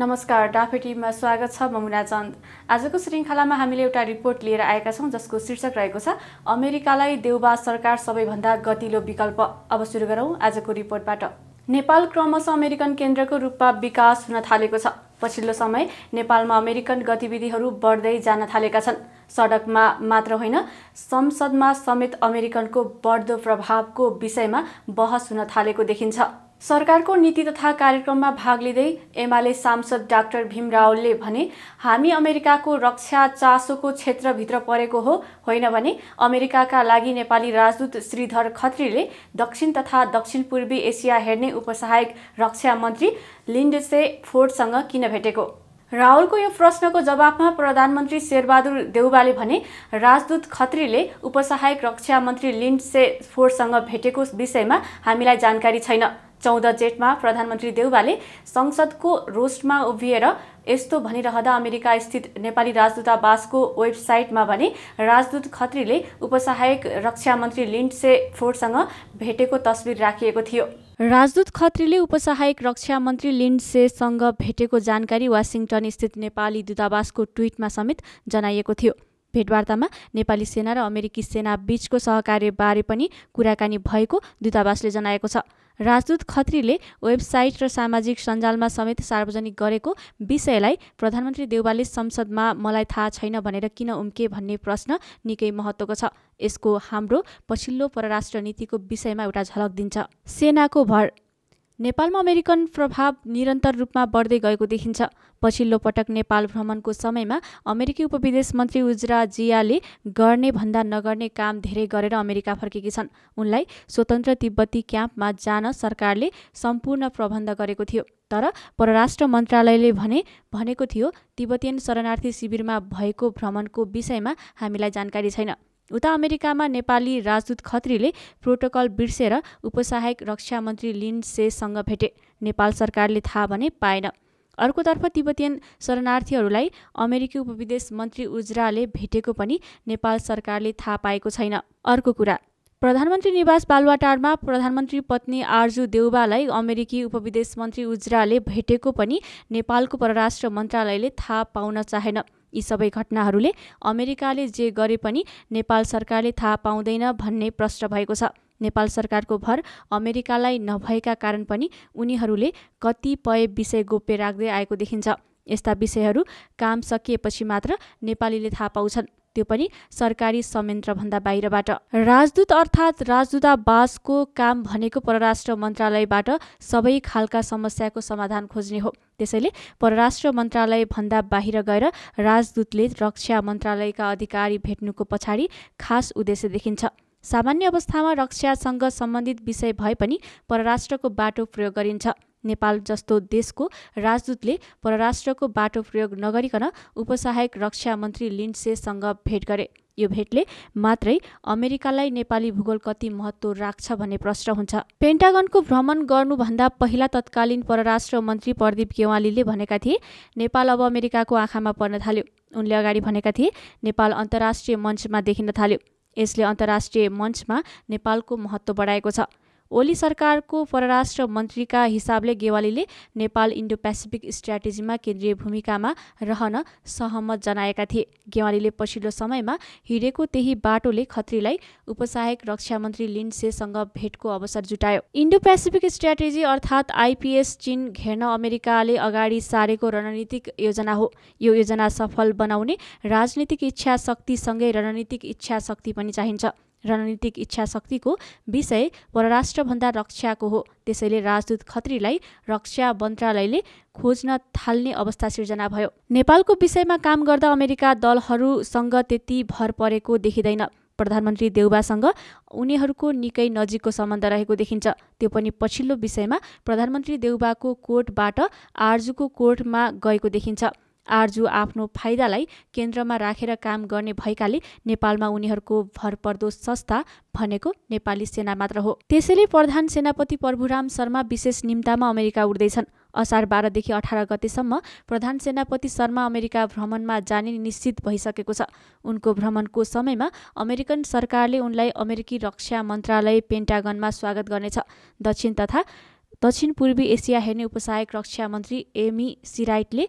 नमस्कार, डाफे टिभीमा स्वागत छ। म मुना चन्द। आजको श्रृङ्खलामा हामीले एउटा रिपोर्ट लिएर आएका छौँ जसको शीर्षक रहेको छ अमेरिकालाई देउबा सरकार सबैभन्दा गतिलो विकल्प। अब सुरु गरौँ आजको रिपोर्टबाट। नेपाल क्रमशः अमेरिकन केन्द्रको रूपमा विकास हुन थालेको छ। पछिल्लो समय नेपालमा अमेरिकन गतिविधिहरू बढ्दै जान थालेका छन्। सडकमा मात्र होइन, संसदमा समेत अमेरिकनको बढ्दो प्रभावको विषयमा बहस हुन थालेको देखिन्छ। सरकारको नीति तथा कार्यक्रममा भाग लिँदै एमाले सांसद डाक्टर भीम रावलले भने, हामी अमेरिकाको रक्षा चासोको क्षेत्रभित्र परेको होइन भने अमेरिकाका लागि नेपाली राजदूत श्रीधर खत्रीले दक्षिण तथा दक्षिण पूर्वी एसिया हेर्ने उपसहायक रक्षा मन्त्री लिन्डसे फोर्डसँग किन भेटेको? रावलको यो प्रश्नको जवाफमा प्रधानमन्त्री शेरबहादुर देउबाले भने, राजदूत खत्रीले उपसहायक रक्षा मन्त्री लिन्डसे फोर्डसँग भेटेको विषयमा हामीलाई जानकारी छैन। 14 जेठमा प्रधानमन्त्री देउबाले संसदको रोस्टमा उभिएर यस्तो भनिरहँदा अमेरिका स्थित नेपाली राजदूतावासको वेबसाइटमा भने राजदूत खत्रीले उपसहायक रक्षा मन्त्री लिन्डसे फोर्डसँग भेटेको तस्बिर राखिएको थियो। राजदूत खत्रीले उपसहायक रक्षा मन्त्री लिन्डसेसँग भेटेको जानकारी वासिङटन स्थित नेपाली दूतावासको ट्विटमा समेत जनाइएको थियो। भेटवार्तामा नेपाली सेना र अमेरिकी सेना बीचको सहकार्यबारे पनि कुराकानी भएको दूतावासले जनाएको छ। राजदूत खत्रीले वेबसाइट र सामाजिक सञ्जालमा समेत सार्वजनिक गरेको विषयलाई प्रधानमन्त्री देउबाले संसदमा मलाई थाहा छैन भनेर किन उम्के भन्ने प्रश्न निकै महत्त्वको छ। यसको हाम्रो पछिल्लो परराष्ट्र नीतिको विषयमा एउटा झलक दिन्छ। सेनाको भर। नेपालमा अमेरिकन प्रभाव निरन्तर रूपमा बढ्दै गएको देखिन्छ। पछिल्लो पटक नेपाल भ्रमणको समयमा अमेरिकी उपविदेश मन्त्री उज्रा जियाले गर्ने भन्दा नगर्ने काम धेरै गरेर अमेरिका फर्केकी छन्। उनलाई स्वतन्त्र तिब्बती क्याम्पमा जान सरकारले सम्पूर्ण प्रबन्ध गरेको थियो। तर परराष्ट्र मन्त्रालयले भनेको थियो तिब्बतीयन शरणार्थी शिविरमा भएको भ्रमणको विषयमा हामीलाई जानकारी छैन। उता अमेरिकामा नेपाली राजदूत खत्रीले प्रोटोकल बिर्सेर उपसहायक रक्षा मन्त्री लिन्डसेसँग भेटे। नेपाल सरकारले थाहा भने पाएन। अर्कोतर्फ तिब्बतीयन शरणार्थीहरूलाई अमेरिकी उपविदेश मन्त्री उज्राले भेटेको पनि नेपाल सरकारले थाहा पाएको छैन। अर्को कुरा, प्रधानमन्त्री निवास बालुवाटारमा प्रधानमन्त्री पत्नी आरजु देउबालाई अमेरिकी उपविदेश मन्त्री उज्राले भेटेको पनि नेपालको परराष्ट्र मन्त्रालयले थाहा पाउन चाहेन। यी सबै घटनाहरूले अमेरिकाले जे गरे पनि नेपाल सरकारले थाहा पाउँदैन भन्ने प्रश्न भएको छ। नेपाल सरकारको भर अमेरिकालाई नभएका कारण पनि उनीहरूले कतिपय विषय गोप्य राख्दै आएको देखिन्छ। यस्ता विषयहरू काम सकिएपछि मात्र नेपालीले थाहा पाउँछन्, त्यो पनि सरकारी संयन्त्रभन्दा बाहिरबाट। राजदूत अर्थात् राजदूतावासको काम भनेको परराष्ट्र मन्त्रालयबाट सबै खालका समस्याको समाधान खोज्ने हो। त्यसैले परराष्ट्र मन्त्रालय भन्दा बाहिर गएर राजदूतले रक्षा मन्त्रालयका अधिकारी भेट्नुको पछाडि खास उद्देश्य देखिन्छ। सामान्य अवस्थामा रक्षासँग सम्बन्धित विषय भए पनि परराष्ट्रको बाटो प्रयोग गरिन्छ। नेपाल जस्तो देशको राजदूतले परराष्ट्रको बाटो प्रयोग नगरिकन उपसहायक रक्षा मन्त्री लिन्डसेसँग भेट गरे। यो भेटले मात्रै अमेरिकालाई नेपाली भूगोल कति महत्त्व राख्छ भन्ने प्रश्न हुन्छ। पेन्टागनको भ्रमण गर्नुभन्दा पहिला तत्कालीन परराष्ट्र मन्त्री प्रदीप गेवालीले भनेका थिए, नेपाल अब अमेरिकाको आँखामा पर्न थाल्यो। उनले अगाडि भनेका थिए, नेपाल अन्तर्राष्ट्रिय मञ्चमा देखिन थाल्यो। यसले अन्तर्राष्ट्रिय मञ्चमा नेपालको महत्त्व बढाएको छ। ओली सरकारको परराष्ट्र मन्त्रीका हिसाबले गेवालीले नेपाल इन्डो पेसिफिक स्ट्राटेजीमा केन्द्रीय भूमिकामा रहन सहमत जनाएका थिए। गेवालीले पछिल्लो समयमा हिँडेको त्यही बाटोले खत्रीलाई उपसहायक रक्षा मन्त्री लिन्डसेसँग भेटको अवसर जुटायो। इन्डो पेसिफिक स्ट्राटेजी अर्थात् आइपिएस चीन घेर्न अमेरिकाले अगाडि सारेको रणनीतिक योजना हो। यो योजना सफल बनाउने राजनीतिक इच्छा शक्तिसँगै रणनीतिक इच्छा शक्ति पनि चाहिन्छ। रणनीतिक इच्छा शक्तिको विषय परराष्ट्रभन्दा रक्षाको हो। त्यसैले राजदूत खत्रीलाई रक्षा मन्त्रालयले खोज्न थाल्ने अवस्था सिर्जना भयो। नेपालको विषयमा काम गर्दा अमेरिका दलहरूसँग त्यति भर परेको देखिँदैन। प्रधानमन्त्री देउबासँग उनीहरूको निकै नजिकको सम्बन्ध रहेको देखिन्छ। त्यो पनि पछिल्लो विषयमा प्रधानमन्त्री देउबाको कोर्टबाट आरजुको कोर्टमा गएको देखिन्छ। आरजु आफ्नो फाइदालाई केन्द्रमा राखेर काम गर्ने भएकाले नेपालमा उनीहरूको भरपर्दो संस्था भनेको नेपाली सेना मात्र हो। त्यसैले प्रधान सेनापति प्रभुराम शर्मा विशेष निम्तामा अमेरिका उड्दैछन्। असार 12 देखि 18 गतेसम्म प्रधान सेनापति शर्मा अमेरिका भ्रमणमा जाने निश्चित भइसकेको छ। उनको भ्रमणको समयमा अमेरिकन सरकारले उनलाई अमेरिकी रक्षा मन्त्रालय पेन्टागनमा स्वागत गर्नेछ। दक्षिण तथा दक्षिण पूर्वी एसिया हेर्ने उपसहायक रक्षा मन्त्री एमी सिराइटले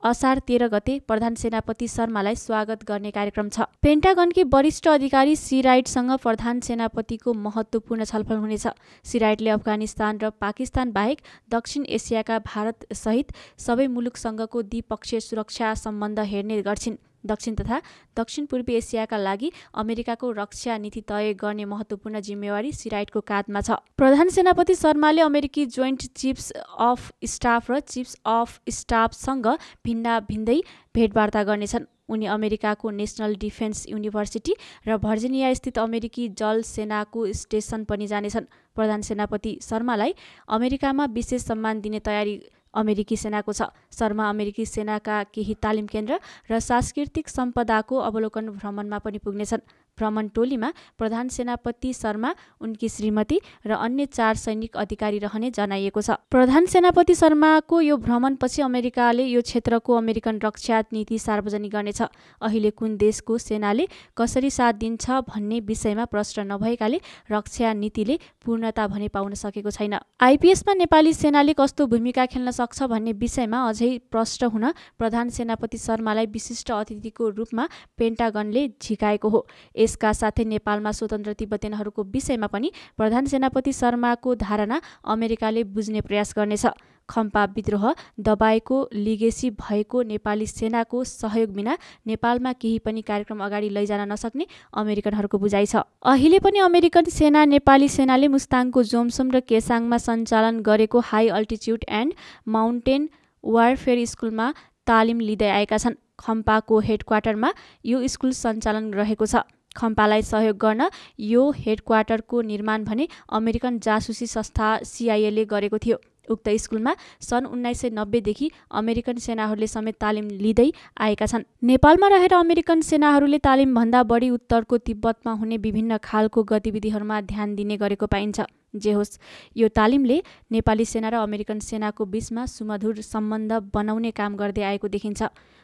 असार 13 गते प्रधान सेनापति शर्मालाई स्वागत गर्ने कार्यक्रम छ। पेन्टागनकी वरिष्ठ अधिकारी सिराइटसँग प्रधान सेनापतिको महत्त्वपूर्ण छलफल हुनेछ। सिराइटले अफगानिस्तान र पाकिस्तान बाहेक दक्षिण एसियाका भारतसहित सबै मुलुकसँगको द्विपक्षीय सुरक्षा सम्बन्ध हेर्ने गर्छिन्। दक्षिण तथा दक्षिण पूर्वी एसियाका लागि अमेरिकाको रक्षा नीति तय गर्ने महत्त्वपूर्ण जिम्मेवारी सिराइटको काँधमा छ। प्रधान सेनापति शर्माले अमेरिकी जोइन्ट चिफ्स अफ स्टाफ र चिफ्स अफ स्टाफसँग भिन्दै भेटवार्ता गर्नेछन्। उनी अमेरिकाको नेसनल डिफेन्स युनिभर्सिटी र भर्जिनिया स्थित अमेरिकी जल सेनाको स्टेसन पनि जानेछन्। प्रधान सेनापति शर्मालाई अमेरिकामा विशेष सम्मान दिने तयारी अमेरिकी सेनाको छ। शर्मा अमेरिकी सेनाका केही तालिम केन्द्र र सांस्कृतिक सम्पदाको अवलोकन भ्रमणमा पनि पुग्नेछन्। भ्रमण टोलीमा प्रधान सेनापति शर्मा, उनकी श्रीमती र अन्य 4 सैनिक अधिकारी रहने जनाइएको छ। प्रधान सेनापति शर्माको यो भ्रमणपछि अमेरिकाले यो क्षेत्रको अमेरिकन रक्षा नीति सार्वजनिक गर्नेछ। अहिले कुन देशको सेनाले कसरी साथ दिन्छ भन्ने विषयमा प्रश्न नभएकाले रक्षा नीतिले पूर्णता भने पाउन सकेको छैन। आइपीएसमा नेपाली सेनाले कस्तो भूमिका खेल्न सक्छ भन्ने विषयमा अझै प्रश्न हुन प्रधान सेनापति शर्मालाई विशिष्ट अतिथिको रूपमा पेन्टागनले झिकाएको हो। यसका साथै नेपालमा स्वतन्त्र तिब्बतीयनहरूको विषयमा पनि प्रधान सेनापति शर्माको धारणा अमेरिकाले बुझ्ने प्रयास गर्नेछ। खम्पा विद्रोह दबाएको लिगेसी भएको नेपाली सेनाको सहयोग बिना नेपालमा केही पनि कार्यक्रम अगाडि लैजान नसक्ने अमेरिकनहरूको बुझाइ छ। अहिले पनि अमेरिकन सेना नेपाली सेनाले मुस्ताङको जोमसोम र केसाङमा सञ्चालन गरेको high altitude and mountain warfare स्कुलमा तालिम लिँदै आएका छन्। खम्पाको हेडक्वार्टरमा यो स्कुल सञ्चालन रहेको छ। खम्पालाई सहयोग गर्न यो हेडक्वार्टरको निर्माण भने अमेरिकन जासुसी संस्था CIA ले गरेको थियो। उक्त स्कुलमा सन् 1990 देखि अमेरिकन सेनाहरूले समेत तालिम लिँदै आएका छन्। नेपालमा रहेर अमेरिकन सेनाहरूले तालिमभन्दा बढी उत्तरको तिब्बतमा हुने विभिन्न खालको गतिविधिहरूमा ध्यान दिने गरेको पाइन्छ। जे होस्, यो तालिमले नेपाली सेना र अमेरिकन सेनाको बीचमा सुमधुर सम्बन्ध बनाउने काम गर्दै आएको देखिन्छ।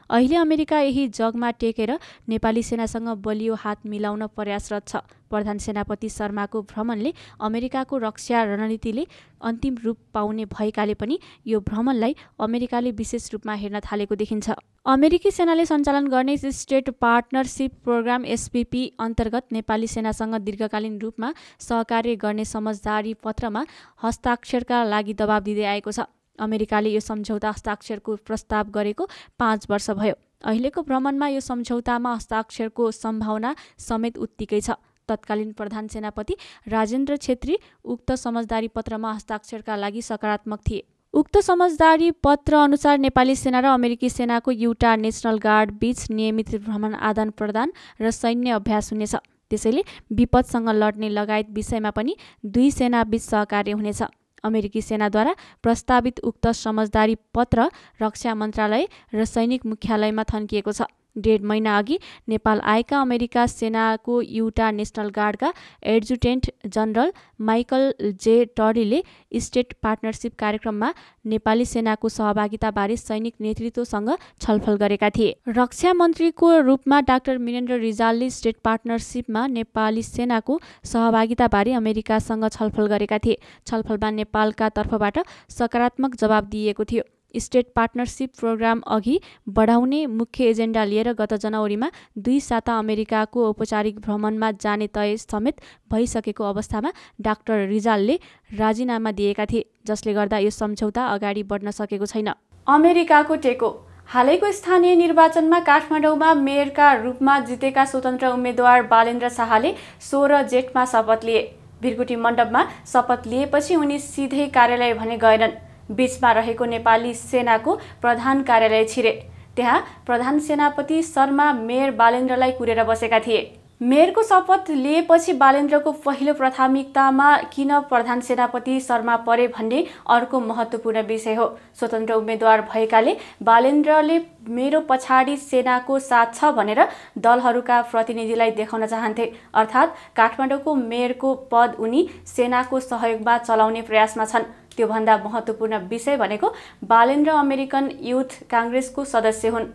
अहिले अमेरिका यही जगमा टेकेर नेपाली सेनासँग बलियो हात मिलाउन प्रयासरत छ। प्रधान सेनापति शर्माको भ्रमणले अमेरिकाको रक्षा रणनीतिले अन्तिम रूप पाउने भएकाले पनि यो भ्रमणलाई अमेरिकाले विशेष रूपमा हेर्न थालेको देखिन्छ। अमेरिकी सेनाले सञ्चालन गर्ने स्टेट पार्टनरसिप प्रोग्राम SPP अन्तर्गत नेपाली सेनासँग दीर्घकालीन रूपमा सहकार्य गर्ने समझदारी पत्रमा हस्ताक्षरका लागि दबाब दिँदै आएको छ। अमेरिकाले यो सम्झौता हस्ताक्षरको प्रस्ताव गरेको 5 वर्ष भयो। अहिलेको भ्रमणमा यो सम्झौतामा हस्ताक्षरको सम्भावना समेत उत्तिकै छ। तत्कालीन प्रधान सेनापति राजेन्द्र छेत्री उक्त समझदारी पत्रमा हस्ताक्षरका लागि सकारात्मक थिए। उक्त समझदारी पत्र अनुसार नेपाली सेना र अमेरिकी सेनाको युटा नेसनल गार्ड बीच नियमित भ्रमण आदान प्रदान र सैन्य अभ्यास हुनेछ। त्यसैले विपदसँग लड्ने लगायत विषयमा पनि दुई सेना बीच सहकार्य हुनेछ। अमेरिकी सेनाद्वारा प्रस्तावित उक्त समझदारी पत्र रक्षा मन्त्रालय र सैनिक मुख्यालयमा थन्किएको छ। 1.5 महिना अघि नेपाल आएका अमेरिका सेनाको युटा नेसनल गार्डका एड्जुटेन्ट जनरल माइकल जे टरीले स्टेट पार्टनरसिप कार्यक्रममा नेपाली सेनाको सहभागिताबारे सैनिक नेतृत्वसँग छलफल गरेका थिए। रक्षा मन्त्रीको रूपमा डाक्टर वीरेन्द्र रिजालले स्टेट पार्टनरसिपमा नेपाली सेनाको सहभागिताबारे अमेरिकासँग छलफल गरेका थिए। छलफलमा नेपालका तर्फबाट सकारात्मक जवाब दिइएको थियो। स्टेट पार्टनरसिप प्रोग्राम अघि बढाउने मुख्य एजेन्डा लिएर गत जनवरीमा 2 साता अमेरिकाको औपचारिक भ्रमणमा जाने तय समेत भइसकेको अवस्थामा डाक्टर रिजालले राजीनामा दिएका थिए, जसले गर्दा यो सम्झौता अगाडि बढ्न सकेको छैन। अमेरिकाको टेको। हालैको स्थानीय निर्वाचनमा काठमाडौँमा मेयरका रूपमा जितेका स्वतन्त्र उम्मेद्वार बालेन्द्र शाहले 16 जेठमा शपथ लिए। भिरकुटी मण्डपमा शपथ लिएपछि उनी सिधै कार्यालय भने गएनन्। बीचमा रहेको नेपाली सेनाको प्रधान कार्यालय छिरे। त्यहाँ प्रधान सेनापति शर्मा मेयर बालेन्द्रलाई कुरेर बसेका थिए। मेयरको शपथ लिएपछि बालेन्द्रको पहिलो प्राथमिकतामा किन प्रधान सेनापति शर्मा परे भन्ने अर्को महत्त्वपूर्ण विषय हो। स्वतन्त्र उम्मेद्वार भएकाले बालेन्द्रले मेरो पछाडि सेनाको साथ छ भनेर दलहरूका प्रतिनिधिलाई देखाउन चाहन्थे। अर्थात् काठमाडौँको मेयरको पद उनी सेनाको सहयोगमा चलाउने प्रयासमा छन्। त्योभन्दा महत्त्वपूर्ण विषय भनेको बालेन्द्र अमेरिकन युथ काङ्ग्रेसको सदस्य हुन्।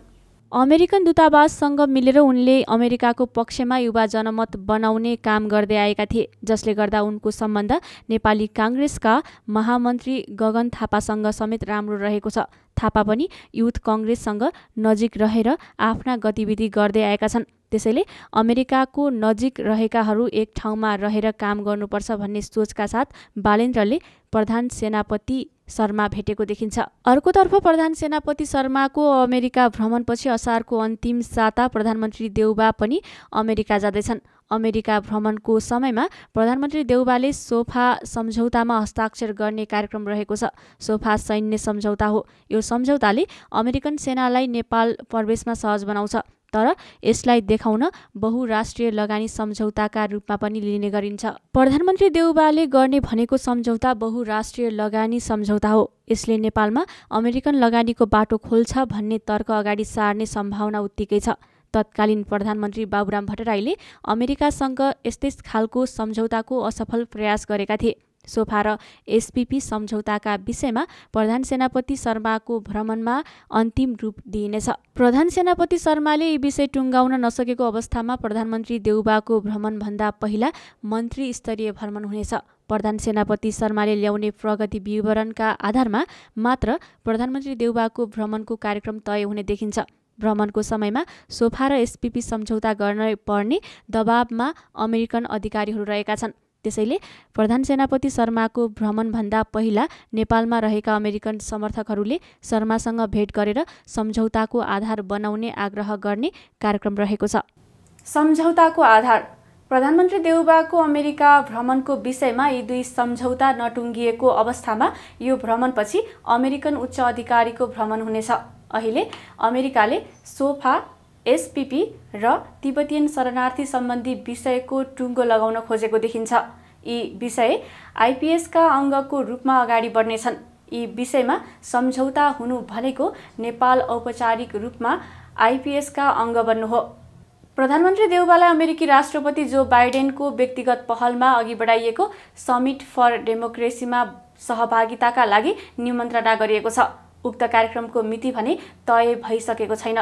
अमेरिकन दूतावाससँग मिलेर उनले अमेरिकाको पक्षमा युवा जनमत बनाउने काम गर्दै आएका थिए, जसले गर्दा उनको सम्बन्ध नेपाली काङ्ग्रेसका महामन्त्री गगन थापासँग समेत राम्रो रहेको छ। थापा पनि युथ कङ्ग्रेससँग नजिक रहेर आफ्ना गतिविधि गर्दै आएका छन्। त्यसैले अमेरिकाको नजिक रहेकाहरू एक ठाउँमा रहेर काम गर्नुपर्छ भन्ने सोचका साथ बालेन्द्रले प्रधान सेनापति शर्मा भेटेको देखिन्छ। अर्कोतर्फ प्रधान सेनापति शर्माको अमेरिका भ्रमणपछि असारको अन्तिम साता प्रधानमन्त्री देउबा पनि अमेरिका जाँदैछन्। अमेरिका भ्रमणको समयमा प्रधानमन्त्री देउबाले सोफा सम्झौतामा हस्ताक्षर गर्ने कार्यक्रम रहेको छ। सोफा सैन्य सम्झौता हो। यो सम्झौताले अमेरिकन सेनालाई नेपाल प्रवेशमा सहज बनाउँछ, तर यसलाई देखाउन बहुराष्ट्रिय लगानी सम्झौताका रूपमा पनि लिने गरिन्छ। प्रधानमन्त्री देउबाले गर्ने भनेको सम्झौता बहुराष्ट्रिय लगानी सम्झौता हो। यसले नेपालमा अमेरिकन लगानीको बाटो खोल्छ भन्ने तर्क अगाडि सार्ने सम्भावना उत्तिकै छ। तत्कालीन प्रधानमन्त्री बाबुराम भट्टराईले अमेरिकासँग यस्तै खालको सम्झौताको असफल प्रयास गरेका थिए। सोफा र एसपीपी सम्झौताका विषयमा प्रधान सेनापति शर्माको भ्रमणमा अन्तिम रूप दिइनेछ। प्रधान सेनापति शर्माले यी विषय टुङ्गाउन नसकेको अवस्थामा प्रधानमन्त्री देउबाको भ्रमणभन्दा पहिला मन्त्री स्तरीय भ्रमण हुनेछ। प्रधान सेनापति शर्माले ल्याउने प्रगति विवरणका आधारमा मात्र प्रधानमन्त्री देउबाको भ्रमणको कार्यक्रम तय हुने देखिन्छ। भ्रमणको समयमा सोफा र एसपीपी सम्झौता गर्न पर्ने दबावमा अमेरिकन अधिकारीहरू रहेका छन्। त्यसैले प्रधान सेनापति शर्माको भ्रमणभन्दा पहिला नेपालमा रहेका अमेरिकन समर्थकहरूले शर्मासँग भेट गरेर सम्झौताको आधार बनाउने आग्रह गर्ने कार्यक्रम रहेको छ। सम्झौताको आधार प्रधानमन्त्री देउबाको अमेरिका भ्रमणको विषयमा यी दुई सम्झौता नटुङ्गिएको अवस्थामा यो भ्रमणपछि अमेरिकन उच्च अधिकारीको भ्रमण हुनेछ। अहिले अमेरिकाले सोफा, एसपीपी र तिब्बतीयन शरणार्थी सम्बन्धी विषयको टुङ्गो लगाउन खोजेको देखिन्छ। यी विषय आइपीएसका अङ्गको रूपमा अगाडि बढ्नेछन्। यी विषयमा सम्झौता हुनु भनेको नेपाल औपचारिक रूपमा आइपीएसका अङ्ग बन्नु हो। प्रधानमन्त्री देउबालाई अमेरिकी राष्ट्रपति जो बाइडेनको व्यक्तिगत पहलमा अघि बढाइएको समिट फर डेमोक्रेसीमा सहभागिताका लागि निमन्त्रणा गरिएको छ। उक्त कार्यक्रमको मिति भने तय भइसकेको छैन।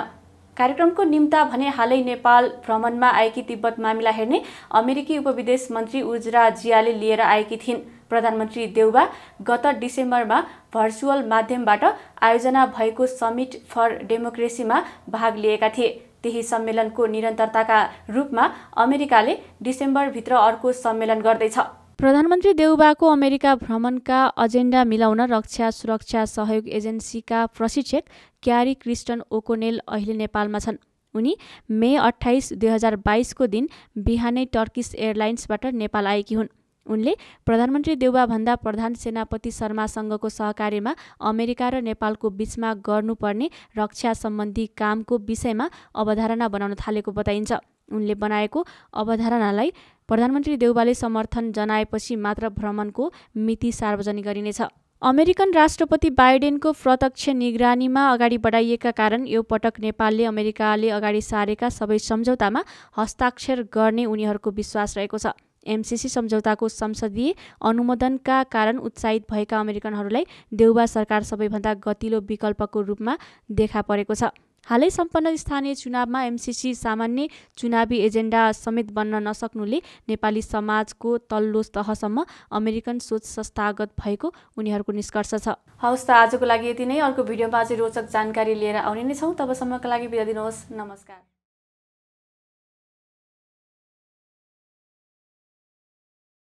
कार्यक्रमको निम्ता भने हालै नेपाल भ्रमणमा आएकी तिब्बत मामिला हेर्ने अमेरिकी उपविदेश मन्त्री उर्जरा जियाले लिएर आएकी थिइन्। प्रधानमन्त्री देउबा गत डिसेम्बरमा भर्चुअल माध्यमबाट आयोजना भएको समिट फर डेमोक्रेसीमा भाग लिएका थिए। त्यही सम्मेलनको निरन्तरताका रूपमा अमेरिकाले डिसेम्बरभित्र अर्को सम्मेलन गर्दैछ। प्रधानमन्त्री देउबाको अमेरिका भ्रमणका एजेन्डा मिलाउन रक्षा सुरक्षा सहयोग एजेन्सीका प्रशिक्षक क्यारी क्रिस्टन ओकोनेल अहिले नेपालमा छन्। उनी मे 28, 2022 को दिन बिहानै टर्किस एयरलाइन्सबाट नेपाल आएकी हुन्। उनले प्रधानमन्त्री देउबाभन्दा प्रधान सेनापति शर्मासँगको सहकार्यमा अमेरिका र नेपालको बीचमा गर्नुपर्ने रक्षा सम्बन्धी कामको विषयमा अवधारणा बनाउन थालेको बताइन्छ। उनले बनाएको अवधारणालाई प्रधानमन्त्री देउबाले समर्थन जनाएपछि मात्र भ्रमणको मिति सार्वजनिक गरिनेछ। अमेरिकन राष्ट्रपति बाइडेनको प्रत्यक्ष निगरानीमा अगाडि बढाइएका कारण यो पटक नेपालले अमेरिकाले अगाडि सारेका सबै सम्झौतामा हस्ताक्षर गर्ने उनीहरूको विश्वास रहेको छ। एमसीसी सम्झौताको संसदीय अनुमोदनका कारण उत्साहित भएका अमेरिकनहरूलाई देउबा सरकार सबैभन्दा गतिलो विकल्पको रूपमा देखा परेको छ। हालै सम्पन्न स्थानीय चुनावमा एमसीसी सामान्य चुनावी एजेन्डा समेत बन्न नसक्नुले नेपाली समाजको तल्लो तहसम्म अमेरिकन सोच संस्थागत भएको उनीहरूको निष्कर्ष छ। हवस् त आजको लागि यति नै। अर्को भिडियोमा अझै रोचक जानकारी लिएर आउने नै छौँ। तबसम्मका लागि बिदा दिनुहोस्। नमस्कार।